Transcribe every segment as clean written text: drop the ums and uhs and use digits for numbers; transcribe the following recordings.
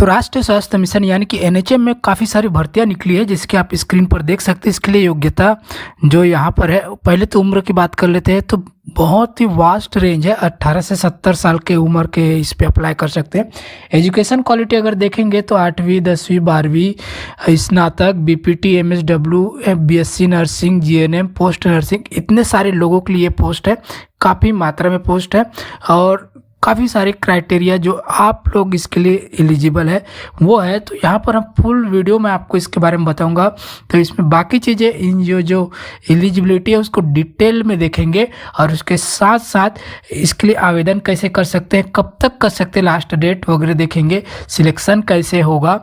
तो राष्ट्रीय स्वास्थ्य मिशन यानी कि एनएचएम में काफ़ी सारी भर्तियां निकली है, जिसके आप स्क्रीन पर देख सकते हैं। इसके लिए योग्यता जो यहाँ पर है, पहले तो उम्र की बात कर लेते हैं, तो बहुत ही वास्ट रेंज है। 18 से 70 साल के उम्र के इस पे अप्लाई कर सकते हैं। एजुकेशन क्वालिटी अगर देखेंगे तो 8वीं 10वीं 12वीं स्नातक, BPT, MSW, BSc nursing, GNM, post nursing, इतने सारे लोगों के लिए पोस्ट है, काफ़ी मात्रा में पोस्ट है और काफ़ी सारे क्राइटेरिया जो आप लोग इसके लिए एलिजिबल है वो है। तो यहाँ पर हम फुल वीडियो में आपको इसके बारे में बताऊंगा। तो इसमें बाकी चीज़ें इन जो एलिजिबिलिटी है उसको डिटेल में देखेंगे और उसके साथ साथ इसके लिए आवेदन कैसे कर सकते हैं, कब तक कर सकते हैं, लास्ट डेट वगैरह देखेंगे, सिलेक्शन कैसे होगा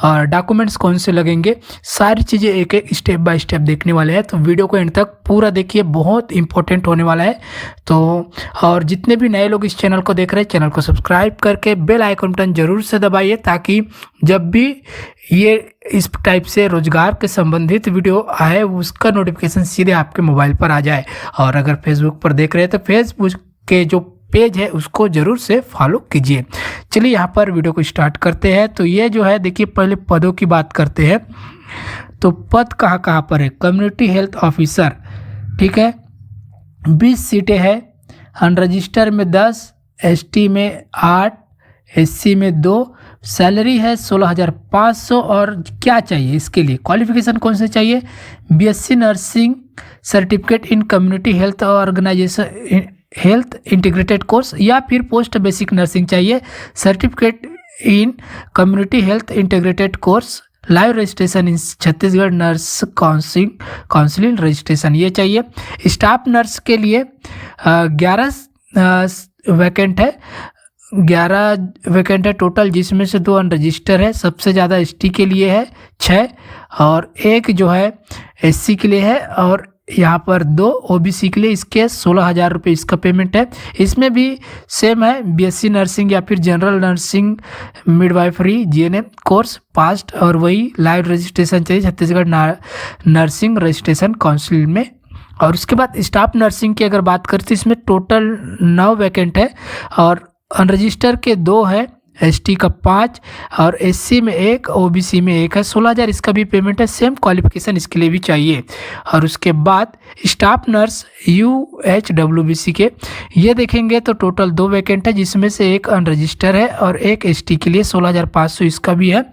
और डॉक्यूमेंट्स कौन से लगेंगे, सारी चीज़ें एक एक स्टेप बाय स्टेप देखने वाले हैं। तो वीडियो को एंड तक पूरा देखिए, बहुत इंपॉर्टेंट होने वाला है। तो और जितने भी नए लोग इस चैनल को देख रहे हैं, चैनल को सब्सक्राइब करके बेल आइकन बटन जरूर से दबाइए, ताकि जब भी ये इस टाइप से रोजगार के संबंधित वीडियो आए उसका नोटिफिकेशन सीधे आपके मोबाइल पर आ जाए। और अगर फेसबुक पर देख रहे हैं तो फेसबुक के जो पेज है उसको जरूर से फॉलो कीजिए। चलिए यहाँ पर वीडियो को स्टार्ट करते हैं। तो ये जो है देखिए, पहले पदों की बात करते हैं। तो पद कहाँ पर है? कम्युनिटी हेल्थ ऑफिसर, ठीक है, 20 सीटें हैं। अनरजिस्टर में 10, एसटी में 8, एससी में 2, सैलरी है 16,500। और क्या चाहिए इसके लिए? क्वालिफिकेशन कौन से चाहिए? BSc nursing, certificate in community health organisation, health integrated course, या फिर पोस्ट बेसिक नर्सिंग चाहिए, certificate in community health integrated course, live registration in Chhattisgarh nurse council registration, ये चाहिए। स्टाफ नर्स के लिए 11 वैकेंट है, 11 वैकेंट है टोटल, जिसमें से 2 अनरजिस्टर है। सबसे ज़्यादा एसटी के लिए है 6 और 1 जो है एससी के लिए है, और यहाँ पर 2 ओबीसी के लिए। इसके 16,000 रुपये इसका पेमेंट है। इसमें भी सेम है, बीएससी नर्सिंग या फिर general nursing, midwifery, GNM course past, और वही लाइव रजिस्ट्रेशन चाहिए छत्तीसगढ़ नर्सिंग रजिस्ट्रेशन काउंसिल में। और उसके बाद स्टाफ नर्सिंग की अगर बात करते हैं, इसमें टोटल 9 वैकेंट है और अनरजिस्टर के 2 है, एसटी का 5 और एससी में 1, ओबीसी में 1 है। 16,000 इसका भी पेमेंट है। सेम क्वालिफिकेशन इसके लिए भी चाहिए। और उसके बाद स्टाफ नर्स यूएचडब्ल्यूबीसी के ये देखेंगे तो टोटल 2 वैकेंट है, जिसमें से 1 अनरजिस्टर है और 1 एसटी के लिए 16,500 इसका भी है।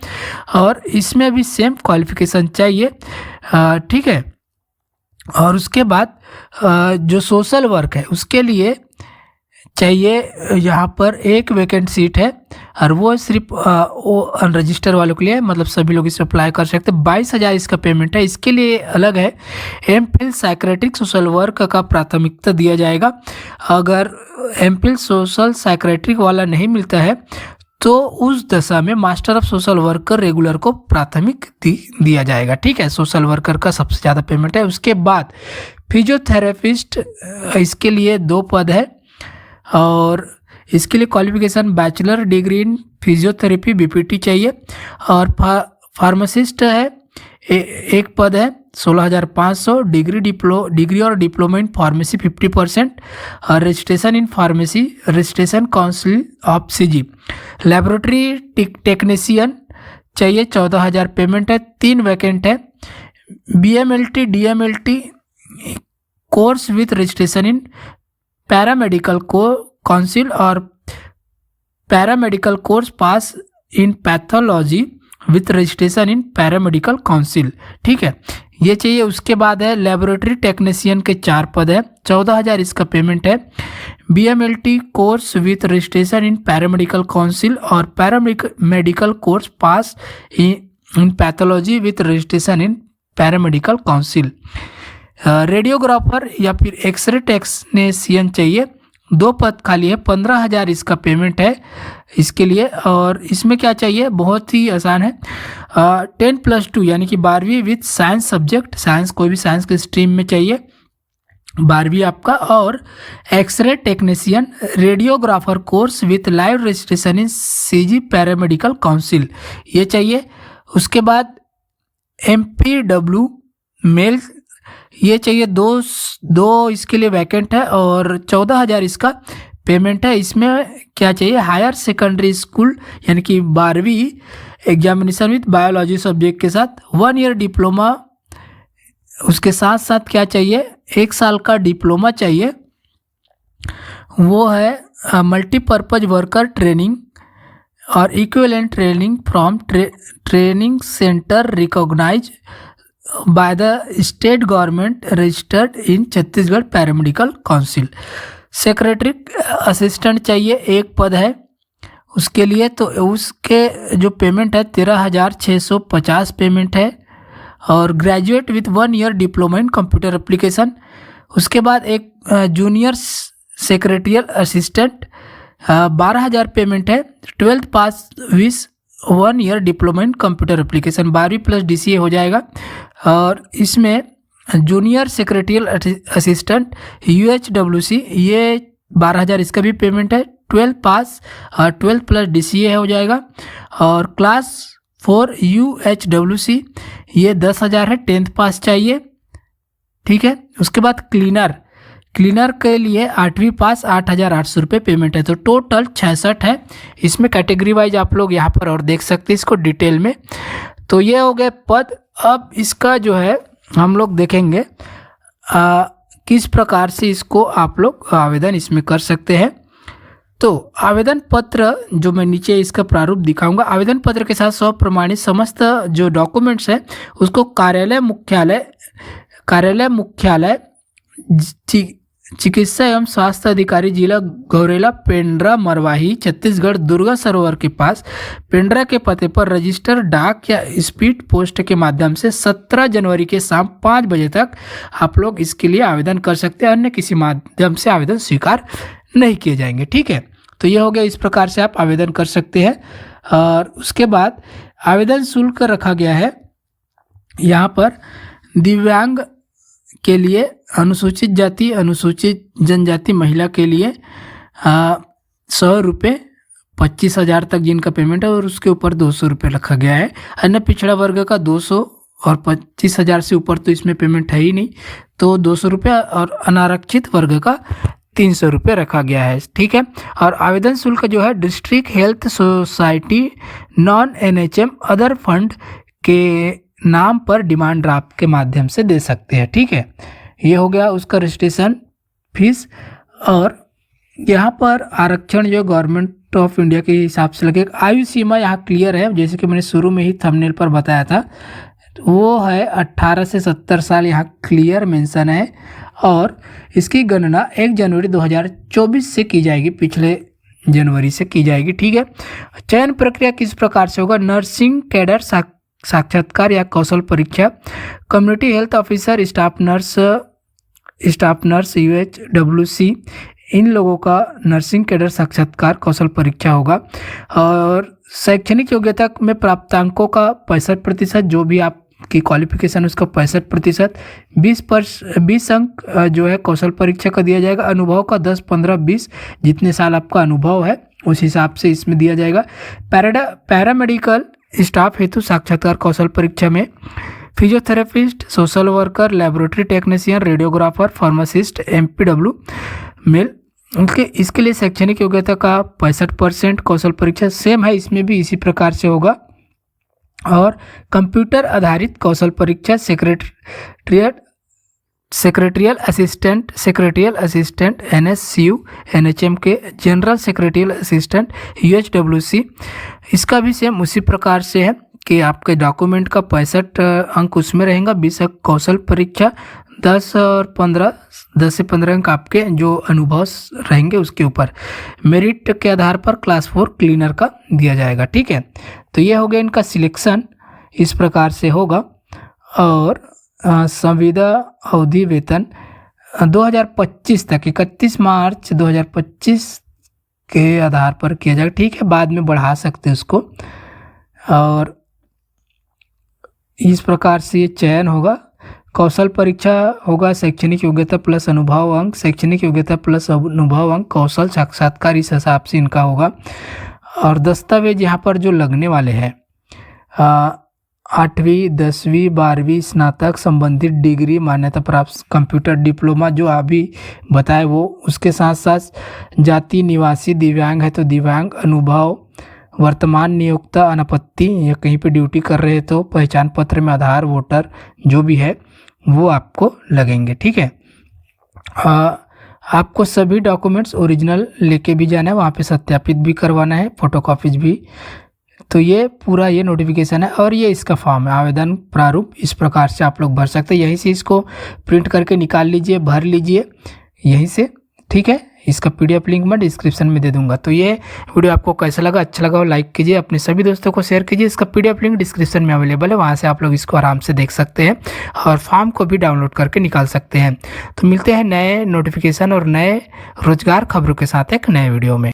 और इसमें भी सेम क्वालिफिकेशन चाहिए, ठीक है। और उसके बाद जो सोशल वर्क है उसके लिए चाहिए, यहाँ पर 1 वैकेंट सीट है और वो सिर्फ वो अनरजिस्टर वालों के लिए, मतलब सभी लोग इसे अप्लाई कर सकते हैं। 22,000 इसका पेमेंट है। इसके लिए अलग है, एमफिल साइक्रेटिक सोशल वर्क का प्राथमिकता दिया जाएगा। अगर एमफिल सोशल साइक्रेटिक वाला नहीं मिलता है तो उस दशा में master of social worker regular को प्राथमिक दिया जाएगा, ठीक है। सोशल वर्कर का सबसे ज़्यादा पेमेंट है। उसके बाद फिजियोथेरेपिस्ट, इसके लिए 2 पद है और इसके लिए qualification bachelor degree in physiotherapy BPT चाहिए। और फार्मासिस्ट है 1 पद है, 16,500, डिग्री और डिप्लोमा इन फार्मेसी 50%, और registration in pharmacy registration council of CG. Laboratory technician चाहिए, 14,000 पेमेंट है। 3 वैकेंट है। BMLT DMLT course with registration in paramedical council और paramedical course pass in pathology with registration in paramedical council, ठीक है, ये चाहिए। उसके बाद है लेबोरेटरी टेक्नीशियन के 4 पद है, 14,000 इसका पेमेंट है। BMLT course with registration in paramedical council और paramedical course pass in pathology with registration in paramedical council. Radiographer या फिर एक्सरे टेक्नीशियन चाहिए, 2 पद खाली है, 15,000 इसका पेमेंट है इसके लिए। और इसमें क्या चाहिए? बहुत ही आसान है, 10+2 यानी कि 12वीं विथ साइंस सब्जेक्ट, साइंस कोई भी साइंस के स्ट्रीम में चाहिए, 12वीं आपका। और x-ray technician radiographer course with live registration in CG paramedical council, ये चाहिए। उसके बाद एमपीडब्ल्यू मेल ये चाहिए, 2 इसके लिए वैकेंट है और 14,000 इसका पेमेंट है इसमें क्या चाहिए, हायर सेकेंडरी स्कूल यानी कि 12वीं एग्जामिनेशन विथ बायोलॉजी सब्जेक्ट के साथ 1 ईयर डिप्लोमा, उसके साथ साथ क्या चाहिए, 1 साल का डिप्लोमा चाहिए, वो है मल्टीपर्पज़ वर्कर ट्रेनिंग और equivalent training from training centre recognise by the state government registered in Chhattisgarh paramedical council. Secretary assistant चाहिए, एक पद है उसके लिए, तो उसके जो पेमेंट है 13,650 पेमेंट है। और graduate with 1 year diploma in computer application. उसके बाद एक जूनियर सेक्रेटरियल असिस्टेंट 12,000 पेमेंट है। 12th pass with 1 year diploma in computer application, 12वीं प्लस DCA हो जाएगा। और इसमें जूनियर सेक्रेटरियल असिस्टेंट UHWC ये 12,000 इसका भी पेमेंट है। 12 पास और 12 प्लस DCA हो जाएगा। और क्लास 4 UHWC ये 10,000 है, 10th पास चाहिए, ठीक है। उसके बाद क्लीनर के लिए 8वीं पास 8,800 रुपये पेमेंट है, तो टोटल 66 है। इसमें कैटेगरी वाइज आप लोग यहाँ पर और देख सकते हैं इसको डिटेल में। तो ये हो गए पद। अब इसका जो है हम लोग देखेंगे किस प्रकार से इसको आप लोग आवेदन इसमें कर सकते हैं। तो आवेदन पत्र जो मैं नीचे इसका प्रारूप दिखाऊंगा, आवेदन पत्र के साथ स्वप्रमाणित समस्त जो डॉक्यूमेंट्स है उसको कार्यालय मुख्यालय चिकित्सा एवं स्वास्थ्य अधिकारी जिला गौरेला पेंड्रा मरवाही छत्तीसगढ़ दुर्गा सरोवर के पास पेंड्रा के पते पर रजिस्टर डाक या स्पीड पोस्ट के माध्यम से 17 जनवरी के शाम 5 बजे तक आप लोग इसके लिए आवेदन कर सकते हैं। अन्य किसी माध्यम से आवेदन स्वीकार नहीं किए जाएंगे, ठीक है। तो ये हो गया, इस प्रकार से आप आवेदन कर सकते हैं। और उसके बाद आवेदन शुल्क रखा गया है यहाँ पर दिव्यांग के लिए, अनुसूचित जाति अनुसूचित जनजाति महिला के लिए 100 रुपये 25,000 तक जिनका पेमेंट है, और उसके ऊपर 200 रुपये रखा गया है। अन्य पिछड़ा वर्ग का 200 और 25,000 से ऊपर तो इसमें पेमेंट है ही नहीं, तो 200 रुपये, और अनारक्षित वर्ग का 300 रुपये रखा गया है, ठीक है। और आवेदन शुल्क जो है district health society non NHM other fund के नाम पर डिमांड ड्राफ्ट के माध्यम से दे सकते हैं, ठीक है। ये हो गया उसका रजिस्ट्रेशन फीस। और यहाँ पर आरक्षण जो गवर्नमेंट ऑफ इंडिया के हिसाब से लगे, आयु सीमा यहाँ क्लियर है, जैसे कि मैंने शुरू में ही थंबनेल पर बताया था, वो है 18 से 70 साल, यहाँ क्लियर मेंशन है। और इसकी गणना 1 जनवरी 2024 से की जाएगी, पिछले जनवरी से की जाएगी, ठीक है। चयन प्रक्रिया किस प्रकार से होगा, नर्सिंग कैडर साक्षात्कार या कौशल परीक्षा, community health officer, staff nurse UHWC, इन लोगों का नर्सिंग कैडर साक्षात्कार कौशल परीक्षा होगा। और शैक्षणिक योग्यता में प्राप्तांकों का 65%, जो भी आपकी क्वालिफिकेशन उसका 65%, 20 अंक जो है कौशल परीक्षा का दिया जाएगा। अनुभव का 10, 15, 20 जितने साल आपका अनुभव है उस हिसाब से इसमें दिया जाएगा। पैरामेडिकल स्टाफ हेतु साक्षात्कार कौशल परीक्षा में physiotherapist, social worker, laboratory technician, radiographer, pharmacist, MPW male, इसके लिए शैक्षणिक योग्यता का 65% कौशल परीक्षा सेम है, इसमें भी इसी प्रकार से होगा। और कंप्यूटर आधारित कौशल परीक्षा सेक्रेटरियल असिस्टेंट NSCU NHM के, जनरल सेक्रेटरियल असिस्टेंट UHWC, इसका भी सेम उसी प्रकार से है कि आपके डॉक्यूमेंट का 65 अंक उसमें रहेगा। 20 अंक कौशल परीक्षा, 10 से 15 अंक आपके जो अनुभव रहेंगे उसके ऊपर। मेरिट के आधार पर क्लास 4 क्लीनर का दिया जाएगा, ठीक है। तो ये हो गया इनका सिलेक्शन, इस प्रकार से होगा। और संविदा अवधि वेतन 2025 तक, 31 मार्च 2025 के आधार पर किया जाएगा, ठीक है। बाद में बढ़ा सकते हैं उसको। और इस प्रकार से ये चयन होगा। कौशल परीक्षा होगा शैक्षणिक योग्यता प्लस अनुभव अंक, शैक्षणिक योग्यता प्लस अनुभव अंक, कौशल साक्षात्कार इस हिसाब से इनका होगा। और दस्तावेज यहाँ पर जो लगने वाले हैं, 8वीं 10वीं 12वीं स्नातक संबंधित डिग्री मान्यता प्राप्त कंप्यूटर डिप्लोमा जो अभी बताए वो, उसके साथ साथ जाति निवासी दिव्यांग है तो दिव्यांग, अनुभव, वर्तमान नियोक्ता अनापत्ति या कहीं पे ड्यूटी कर रहे तो पहचान पत्र में आधार, वोटर जो भी है वो आपको लगेंगे। ठीक है, आपको सभी डॉक्यूमेंट्स ओरिजिनल लेके भी जाना है, वहाँ पे सत्यापित भी करवाना है, फोटोकॉपीज भी। तो ये पूरा ये नोटिफिकेशन है और ये इसका फॉर्म है, आवेदन प्रारूप इस प्रकार से आप लोग भर सकते हैं। यहीं से इसको प्रिंट करके निकाल लीजिए, भर लीजिए यहीं से। ठीक है, इसका PDF लिंक मैं डिस्क्रिप्शन में दे दूंगा। तो ये वीडियो आपको कैसा लगा, अच्छा लगा हो लाइक कीजिए, अपने सभी दोस्तों को शेयर कीजिए। इसका PDF लिंक डिस्क्रिप्शन में अवेलेबल है, वहाँ से आप लोग इसको आराम से देख सकते हैं और फॉर्म को भी डाउनलोड करके निकाल सकते हैं। तो मिलते हैं नए नोटिफिकेशन और नए रोजगार खबरों के साथ एक नए वीडियो में।